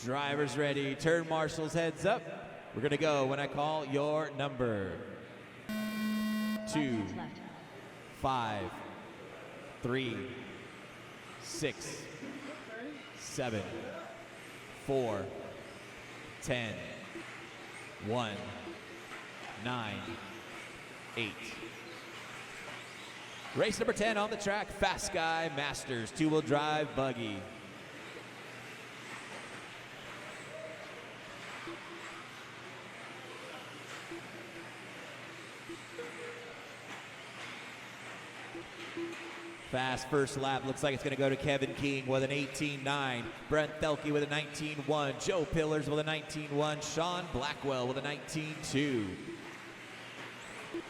Drivers ready, turn marshals heads up. We're gonna go when I call your number. 2, 5, 3, 6, 7, 4, 10, 1, 9, 8. Race number 10 on the track, Fast Guy Masters, two-wheel drive buggy. Fast first lap, looks like it's gonna go to Kevin King with an 18.9, Brent Thelke with a 19.1, Joe Pillars with a 19.1, Sean Blackwell with a 19.2.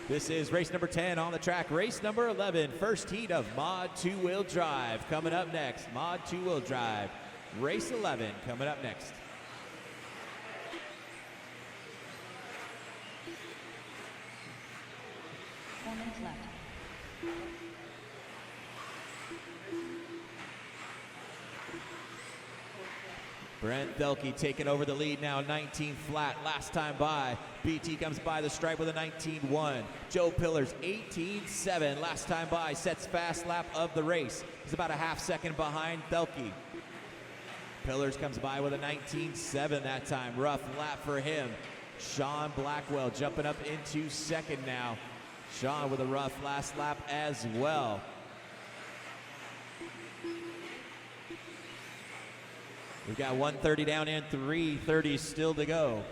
This is race number 10 on the track, race number 11, first heat of Mod two-wheel drive. Coming up next, Mod two-wheel drive, race 11 coming up next. Left. Brent Thelke taking over the lead now, 19 flat, last time by. BT comes by the stripe with a 19.1. Joe Pillars, 18.7, last time by, sets fast lap of the race. He's about a half second behind Thelke. Pillars comes by with a 19.7 that time, rough lap for him. Sean Blackwell jumping up into second now. Sean with a rough last lap as well. We've got 130 down and 330 still to go.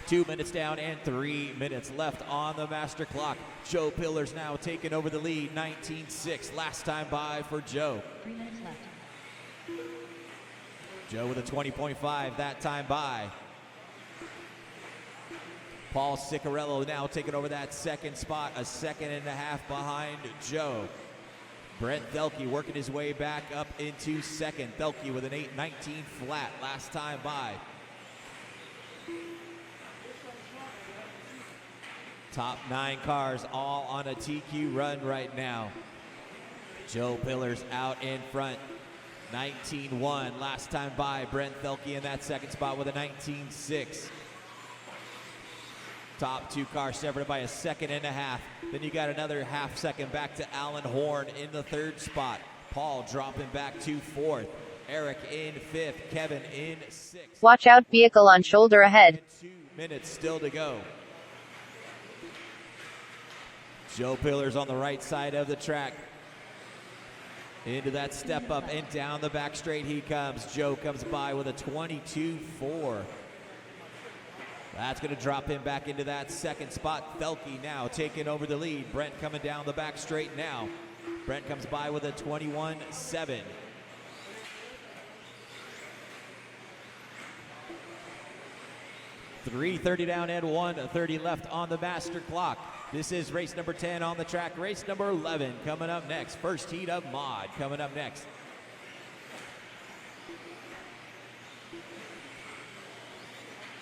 Two minutes down and 3 minutes left on the master clock. Joe Pillars now taking over the lead, 19.6. Last time by for Joe. 3 minutes left. Joe with a 20.5 that time by. Paul Ciccarello now taking over that second spot, a second and a half behind Joe. Brent Thelke working his way back up into second. Thelke with an 8.19 flat last time by. Top 9 cars all on a TQ run right now. Joe Pillars out in front, 19.1 last time by. Brent Thelke in that second spot with a 19.6. Top 2 cars separated by a second and a half. Then you got another half second back to Alan Horn in the third spot. Paul dropping back to fourth. Eric in fifth. Kevin in sixth. Watch out, vehicle on shoulder ahead. 2 minutes still to go. Joe Pillars on the right side of the track. Into that step up and down the back straight he comes. Joe comes by with a 22.4. That's going to drop him back into that second spot. Thelke now taking over the lead. Brent coming down the back straight now. Brent comes by with a 21.7. .330 down and 1:30 left on the master clock. This is race number 10 on the track. Race number 11 coming up next. First heat of Mod coming up next.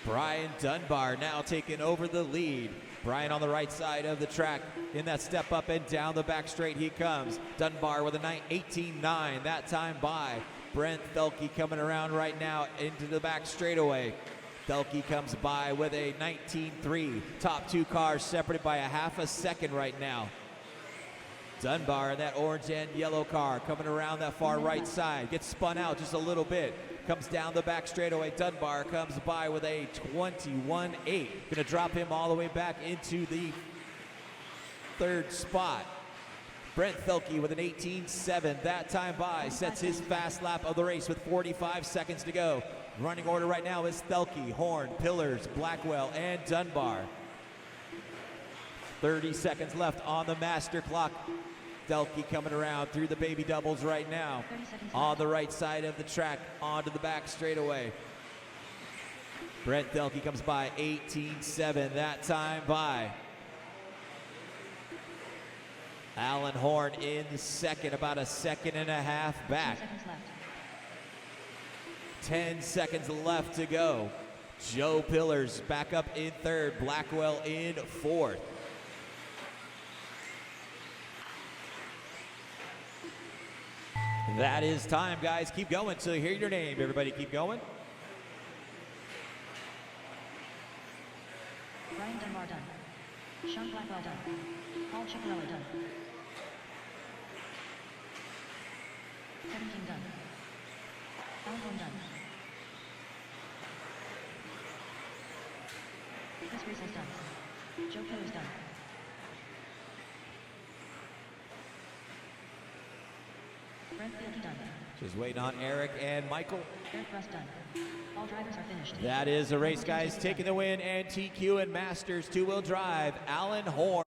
Brian Dunbar now taking over the lead. Brian on the right side of the track in that step up and down the back straight he comes. Dunbar with a 18.9 that time by. Brent Thelke coming around right now into the back straightaway. Thelke comes by with a 19.3. Top 2 cars separated by a half a second right now. Dunbar in that orange and yellow car coming around that far right side. Gets spun out just a little bit. Comes down the back straightaway. Dunbar comes by with a 21.8. Gonna drop him all the way back into the third spot. Brent Thelke with an 18.7 that time by. Sets his fast lap of the race with 45 seconds to go. Running order right now is Thelke, Horn, Pillars, Blackwell, and Dunbar. 30 seconds left on the master clock. Thelke coming around through the baby doubles right now. On the right side of the track, onto the back straightaway. Brent Thelke comes by 18.7 that time by. Alan Horn in second, about a second and a half back. 10 seconds left to go. Joe Pillars back up in third. Blackwell in fourth. That is time, guys. Keep going till you hear your name. Everybody keep going. Brian Dunbar done. Sean Blackwell done. Paul Chickarella done. Kevin King done. Alan Horn done. Chris Russell's done. Joe Pillars done. Brent Field done. Just waiting on Eric and Michael. Eric Russ done. All drivers are finished. That is a race, guys. Taking the win and TQ and Masters two-wheel drive. Alan Horn.